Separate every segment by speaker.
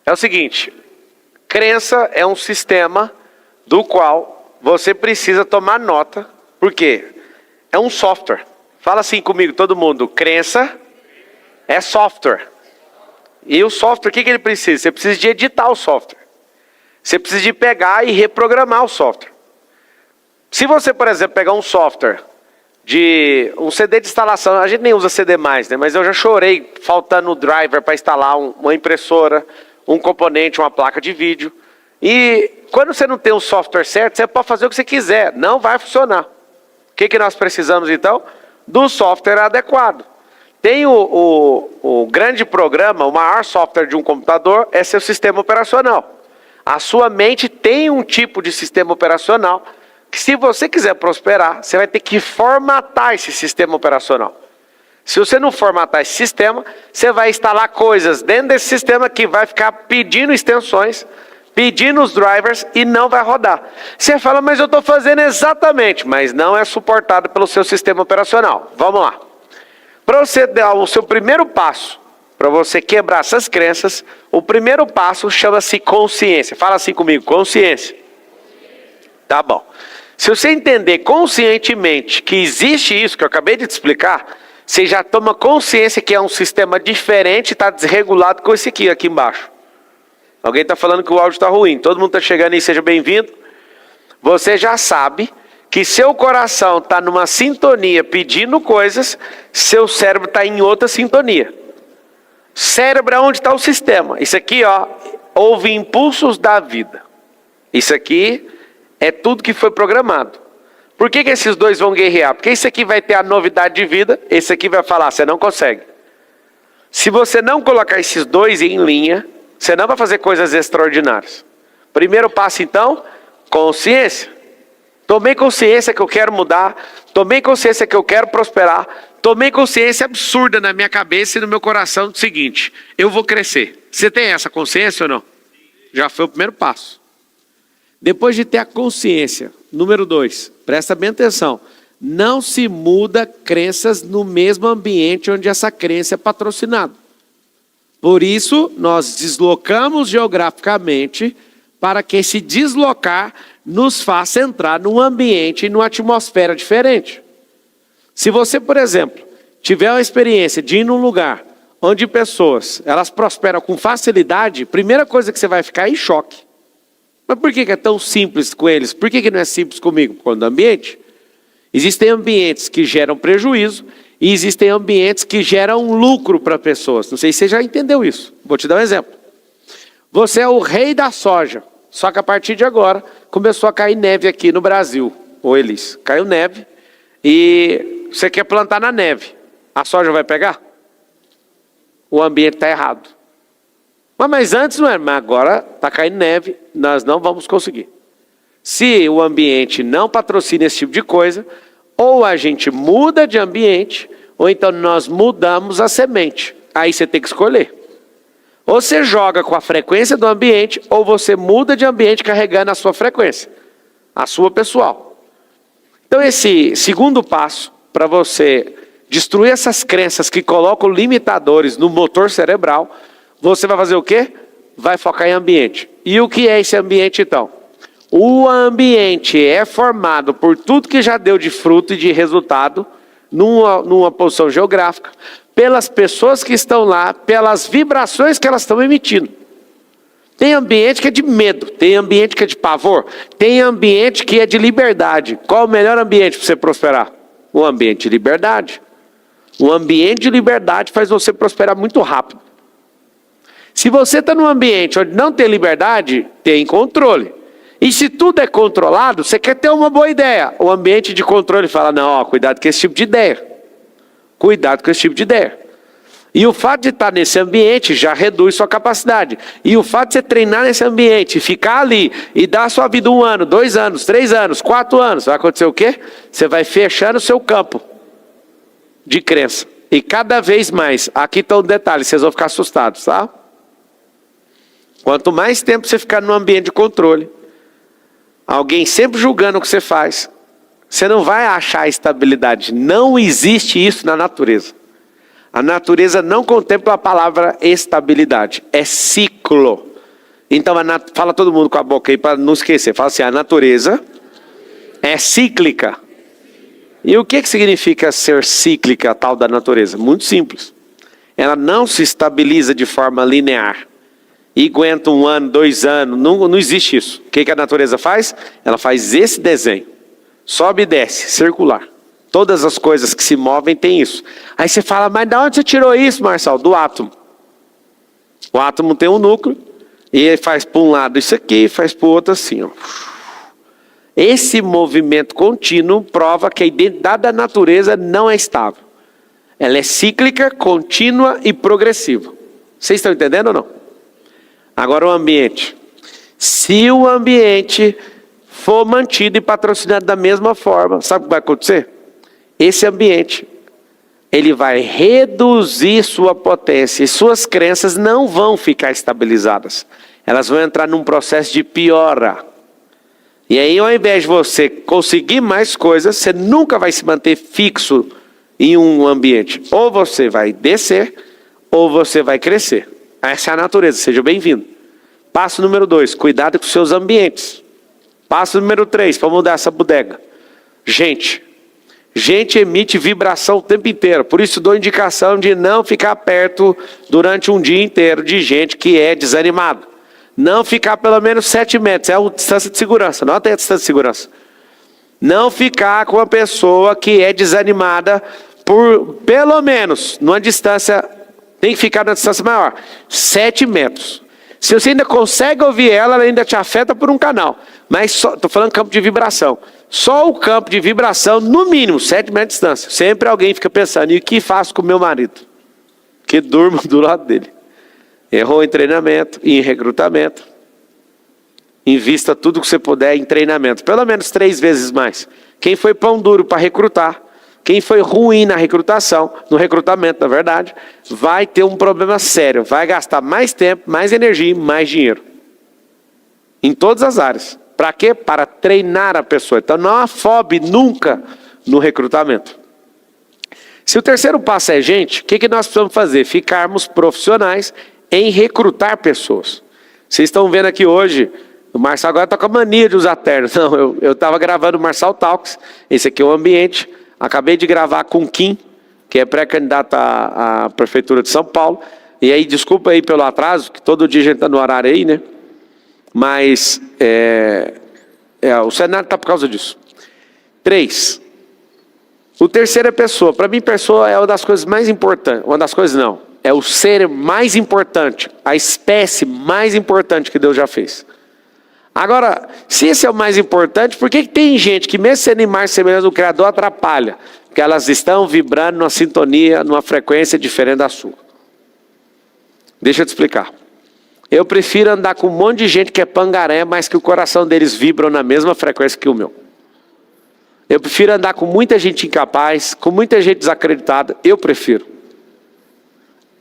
Speaker 1: É o seguinte, crença é um sistema do qual você precisa tomar nota, porque é um software. Fala assim comigo, todo mundo, crença é software. E o software, o que ele precisa? Você precisa de editar o software. Você precisa de pegar e reprogramar o software. Se você, por exemplo, pegar um software de um CD de instalação, a gente nem usa CD mais, né? Mas eu já chorei faltando o driver para instalar uma impressora, um componente, uma placa de vídeo. E quando você não tem o software certo, você pode fazer o que você quiser, não vai funcionar. O que nós precisamos então? Do software adequado. Tem o grande programa, o maior software de um computador é seu sistema operacional. A sua mente tem um tipo de sistema operacional que, se você quiser prosperar, você vai ter que formatar esse sistema operacional. Se você não formatar esse sistema, você vai instalar coisas dentro desse sistema que vai ficar pedindo extensões, pedindo os drivers e não vai rodar. Você fala, mas eu estou fazendo exatamente, mas não é suportado pelo seu sistema operacional. Vamos lá. Para você dar o seu primeiro passo, para você quebrar essas crenças, o primeiro passo chama-se consciência. Fala assim comigo, consciência. Tá bom. Se você entender conscientemente que existe isso que eu acabei de te explicar, você já toma consciência que é um sistema diferente e está desregulado com esse aqui embaixo. Alguém está falando que o áudio está ruim. Todo mundo está chegando aí, seja bem-vindo. Você já sabe que seu coração está numa sintonia pedindo coisas, seu cérebro está em outra sintonia. Cérebro é onde está o sistema. Isso aqui, ó, houve impulsos da vida. Isso aqui é tudo que foi programado. Por que esses dois vão guerrear? Porque esse aqui vai ter a novidade de vida, esse aqui vai falar, você não consegue. Se você não colocar esses dois em linha, você não vai fazer coisas extraordinárias. Primeiro passo então, consciência. Tomei consciência que eu quero mudar, tomei consciência que eu quero prosperar, tomei consciência absurda na minha cabeça e no meu coração do seguinte, eu vou crescer. Você tem essa consciência ou não? Já foi o primeiro passo. Depois de ter a consciência, número 2, presta bem atenção, não se muda crenças no mesmo ambiente onde essa crença é patrocinada. Por isso, nós deslocamos geograficamente para que esse deslocar nos faça entrar num ambiente e numa atmosfera diferente. Se você, por exemplo, tiver uma experiência de ir num lugar onde pessoas, elas prosperam com facilidade, primeira coisa que você vai ficar é em choque. Mas por que é tão simples com eles? Por que não é simples comigo? Por conta do ambiente. Existem ambientes que geram prejuízo e existem ambientes que geram lucro para pessoas. Não sei se você já entendeu isso. Vou te dar um exemplo. Você é o rei da soja, só que a partir de agora começou a cair neve aqui no Brasil. Ô Elis, caiu neve e você quer plantar na neve. A soja vai pegar? O ambiente está errado. Mas antes não era, mas agora está caindo neve, nós não vamos conseguir. Se o ambiente não patrocina esse tipo de coisa, ou a gente muda de ambiente, ou então nós mudamos a semente. Aí você tem que escolher. Ou você joga com a frequência do ambiente, ou você muda de ambiente carregando a sua frequência, a sua pessoal. Então esse segundo passo, para você destruir essas crenças que colocam limitadores no motor cerebral, você vai fazer o quê? Vai focar em ambiente. E o que é esse ambiente então? O ambiente é formado por tudo que já deu de fruto e de resultado numa posição geográfica, pelas pessoas que estão lá, pelas vibrações que elas estão emitindo. Tem ambiente que é de medo, tem ambiente que é de pavor, tem ambiente que é de liberdade. Qual o melhor ambiente para você prosperar? O ambiente de liberdade. O ambiente de liberdade faz você prosperar muito rápido. Se você está num ambiente onde não tem liberdade, tem controle. E se tudo é controlado, você quer ter uma boa ideia. O ambiente de controle fala, não, ó, cuidado com esse tipo de ideia. Cuidado com esse tipo de ideia. E o fato de estar nesse ambiente já reduz sua capacidade. E o fato de você treinar nesse ambiente, ficar ali e dar a sua vida 1 ano, 2 anos, 3 anos, 4 anos, vai acontecer o quê? Você vai fechando o seu campo de crença. E cada vez mais, aqui está um detalhe, vocês vão ficar assustados, tá? Quanto mais tempo você ficar num ambiente de controle, alguém sempre julgando o que você faz, você não vai achar estabilidade. Não existe isso na natureza. A natureza não contempla a palavra estabilidade. É ciclo. Então, fala todo mundo com a boca aí para não esquecer. Fala assim, a natureza é cíclica. E o que significa ser cíclica, a tal da natureza? Muito simples. Ela não se estabiliza de forma linear. E aguenta 1 ano, 2 anos, não existe isso. O que a natureza faz? Ela faz esse desenho. Sobe e desce, circular. Todas as coisas que se movem têm isso. Aí você fala, mas de onde você tirou isso, Marçal? Do átomo. O átomo tem um núcleo, e ele faz para um lado isso aqui, faz para o outro assim, ó. Esse movimento contínuo prova que a identidade da natureza não é estável. Ela é cíclica, contínua e progressiva. Vocês estão entendendo ou não? Agora o ambiente. Se o ambiente for mantido e patrocinado da mesma forma, sabe o que vai acontecer? Esse ambiente, ele vai reduzir sua potência e suas crenças não vão ficar estabilizadas. Elas vão entrar num processo de piora. E aí, ao invés de você conseguir mais coisas, você nunca vai se manter fixo em um ambiente. Ou você vai descer, ou você vai crescer. Essa é a natureza, seja bem-vindo. Passo número 2, cuidado com seus ambientes. Passo número 3, para mudar essa bodega. Gente emite vibração o tempo inteiro. Por isso dou indicação de não ficar perto durante um dia inteiro de gente que é desanimada. Não ficar pelo menos 7 metros, é a distância de segurança, não tem a distância de segurança. Não ficar com uma pessoa que é desanimada por pelo menos, numa distância, tem que ficar numa distância maior, 7 metros. Se você ainda consegue ouvir ela ainda te afeta por um canal. Mas estou falando campo de vibração. Só o campo de vibração, no mínimo, 7 metros de distância. Sempre alguém fica pensando, e o que faço com o meu marido? Que durmo do lado dele. Errou em treinamento, em recrutamento. Invista tudo que você puder em treinamento. Pelo menos 3 vezes mais. Quem foi pão duro para recrutar, quem foi ruim na recrutação, no recrutamento, na verdade, vai ter um problema sério. Vai gastar mais tempo, mais energia e mais dinheiro. Em todas as áreas. Para quê? Para treinar a pessoa. Então não afobe nunca no recrutamento. Se o terceiro passo é gente, o que nós precisamos fazer? Ficarmos profissionais em recrutar pessoas. Vocês estão vendo aqui hoje, o Marçal agora está com a mania de usar terno. Não, eu estava gravando o Marçal Talks, esse aqui é o ambiente. Acabei de gravar com o Kim, que é pré-candidato à Prefeitura de São Paulo. E aí, desculpa aí pelo atraso, que todo dia a gente está no horário aí, né? Mas o cenário está por causa disso. 3. O terceiro é pessoa. Para mim, pessoa é uma das coisas mais importantes. Uma das coisas não. É o ser mais importante. A espécie mais importante que Deus já fez. Agora, se esse é o mais importante, por que tem gente que mesmo sendo imagem semelhante do Criador atrapalha? Porque elas estão vibrando numa sintonia, numa frequência diferente da sua. Deixa eu te explicar. Eu prefiro andar com um monte de gente que é pangaré, mas que o coração deles vibra na mesma frequência que o meu. Eu prefiro andar com muita gente incapaz, com muita gente desacreditada. Eu prefiro.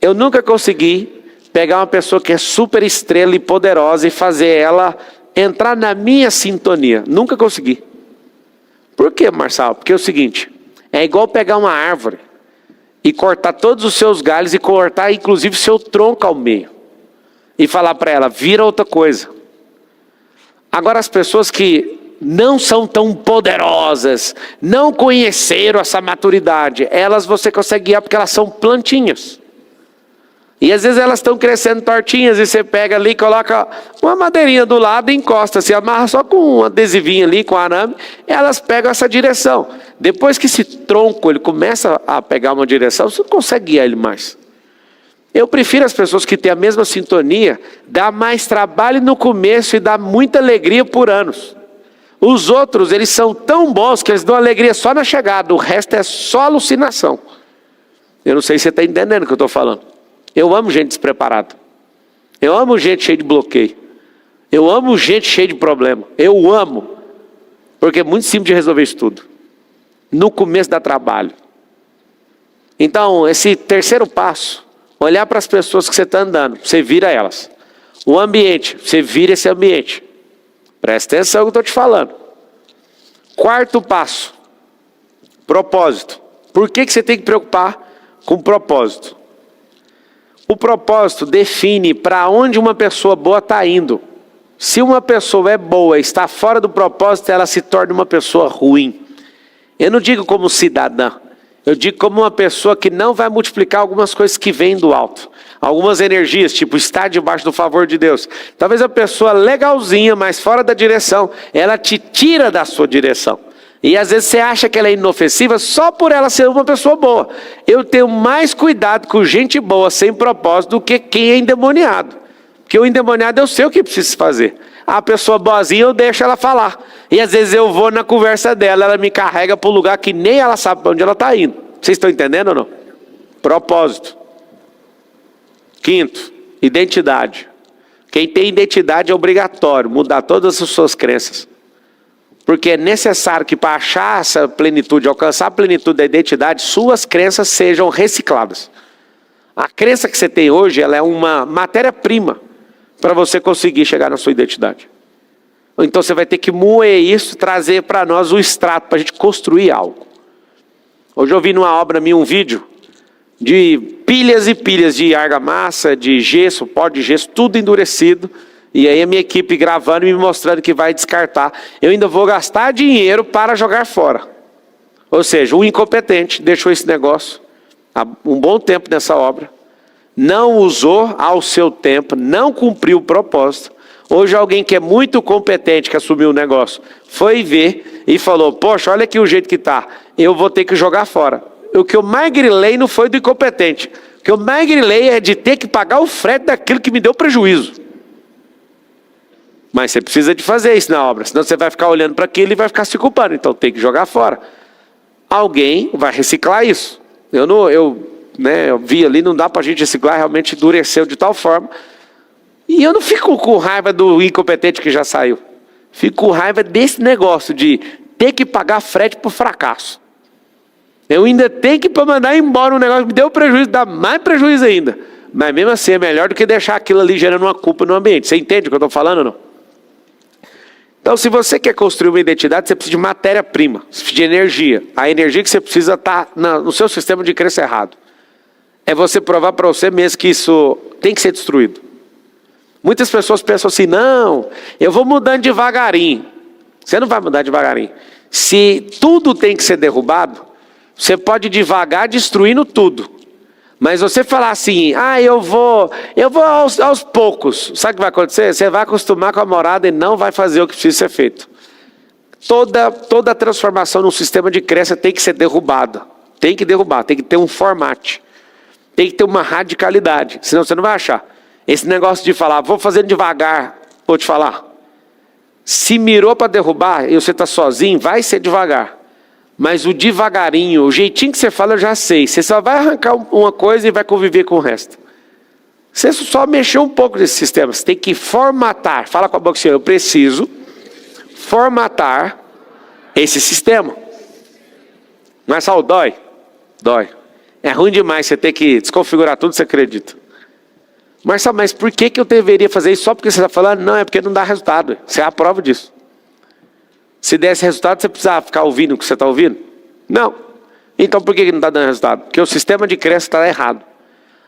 Speaker 1: Eu nunca consegui pegar uma pessoa que é super estrela e poderosa e fazer ela entrar na minha sintonia. Nunca consegui. Por quê, Marçal? Porque é o seguinte, é igual pegar uma árvore e cortar todos os seus galhos e cortar inclusive seu tronco ao meio. E falar para ela, vira outra coisa. Agora as pessoas que não são tão poderosas, não conheceram essa maturidade, elas você consegue guiar porque elas são plantinhas. E às vezes elas estão crescendo tortinhas e você pega ali, coloca uma madeirinha do lado e encosta, se amarra só com um adesivinho ali, com arame, elas pegam essa direção. Depois que esse tronco ele começa a pegar uma direção, você não consegue guiar ele mais. Eu prefiro as pessoas que têm a mesma sintonia, dá mais trabalho no começo e dá muita alegria por anos. Os outros, eles são tão bons que eles dão alegria só na chegada, o resto é só alucinação. Eu não sei se você está entendendo o que eu estou falando. Eu amo gente despreparada. Eu amo gente cheia de bloqueio. Eu amo gente cheia de problema. Eu amo. Porque é muito simples de resolver isso tudo. No começo dá trabalho. Então, esse terceiro passo, olhar para as pessoas que você está andando, você vira elas. O ambiente, você vira esse ambiente. Presta atenção no que eu estou te falando. Quarto passo, propósito. Por que você tem que preocupar com propósito? O propósito define para onde uma pessoa boa está indo. Se uma pessoa é boa, está fora do propósito, ela se torna uma pessoa ruim. Eu não digo como cidadã, eu digo como uma pessoa que não vai multiplicar algumas coisas que vêm do alto. Algumas energias, tipo estar debaixo do favor de Deus. Talvez a pessoa legalzinha, mas fora da direção, ela te tira da sua direção. E às vezes você acha que ela é inofensiva só por ela ser uma pessoa boa. Eu tenho mais cuidado com gente boa sem propósito do que quem é endemoniado. Porque o endemoniado eu sei o que preciso fazer. A pessoa boazinha eu deixo ela falar. E às vezes eu vou na conversa dela, ela me carrega para um lugar que nem ela sabe para onde ela está indo. Vocês estão entendendo ou não? Propósito. Quinto, identidade. Quem tem identidade é obrigatório mudar todas as suas crenças. Porque é necessário que para achar essa plenitude, alcançar a plenitude da identidade, suas crenças sejam recicladas. A crença que você tem hoje, ela é uma matéria-prima para você conseguir chegar na sua identidade. Então você vai ter que moer isso, trazer para nós o extrato, para a gente construir algo. Hoje eu vi numa obra minha um vídeo de pilhas e pilhas de argamassa, de gesso, pó de gesso, tudo endurecido. E aí a minha equipe gravando e me mostrando que vai descartar. Eu ainda vou gastar dinheiro para jogar fora. Ou seja, o incompetente deixou esse negócio há um bom tempo nessa obra. Não usou ao seu tempo, não cumpriu o propósito. Hoje alguém que é muito competente, que assumiu o negócio, foi ver e falou, poxa, olha aqui o jeito que está, eu vou ter que jogar fora. O que eu mais grilei não foi do incompetente. O que eu mais grilei é de ter que pagar o frete daquilo que me deu prejuízo. Mas você precisa de fazer isso na obra, senão você vai ficar olhando para aquilo e vai ficar se culpando. Então tem que jogar fora. Alguém vai reciclar isso. Eu vi ali, não dá para a gente reciclar, realmente endureceu de tal forma. E eu não fico com raiva do incompetente que já saiu. Fico com raiva desse negócio de ter que pagar frete por fracasso. Eu ainda tenho que mandar embora um negócio que me deu prejuízo, dá mais prejuízo ainda. Mas mesmo assim é melhor do que deixar aquilo ali gerando uma culpa no ambiente. Você entende o que eu estou falando ou não? Então, se você quer construir uma identidade, você precisa de matéria-prima, você precisa de energia. A energia que você precisa está no seu sistema de crença errado. É você provar para você mesmo que isso tem que ser destruído. Muitas pessoas pensam assim, não, eu vou mudando devagarinho. Você não vai mudar devagarinho. Se tudo tem que ser derrubado, você pode devagar destruindo tudo. Mas você falar assim, eu vou aos poucos. Sabe o que vai acontecer? Você vai acostumar com a morada e não vai fazer o que precisa ser feito. Toda transformação no sistema de crença tem que ser derrubada. Tem que derrubar, tem que ter um formate. Tem que ter uma radicalidade, senão você não vai achar. Esse negócio de falar, vou fazendo devagar, vou te falar. Se mirou para derrubar e você está sozinho, vai ser devagar. Mas o devagarinho, o jeitinho que você fala, eu já sei. Você só vai arrancar uma coisa e vai conviver com o resto. Você só mexeu um pouco nesse sistema. Você tem que formatar. Fala com a boca assim, eu preciso formatar esse sistema. Mas só dói? Dói. É ruim demais você ter que desconfigurar tudo que você acredita. Marcelo, mas por que eu deveria fazer isso só porque você está falando? Não, é porque não dá resultado. Você é a prova disso. Se desse resultado, você precisava ficar ouvindo o que você está ouvindo? Não. Então por que não está dando resultado? Porque o sistema de crença está errado.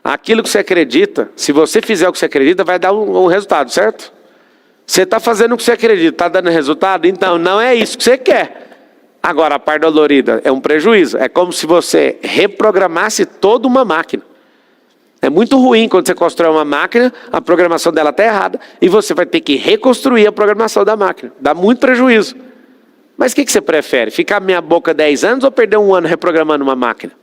Speaker 1: Aquilo que você acredita, se você fizer o que você acredita, vai dar um resultado, certo? Você está fazendo o que você acredita, está dando resultado? Então não é isso que você quer. Agora a parte dolorida é um prejuízo. É como se você reprogramasse toda uma máquina. É muito ruim quando você constrói uma máquina, a programação dela está errada, e você vai ter que reconstruir a programação da máquina. Dá muito prejuízo. Mas o que você prefere? Ficar meia boca 10 anos ou perder um ano reprogramando uma máquina?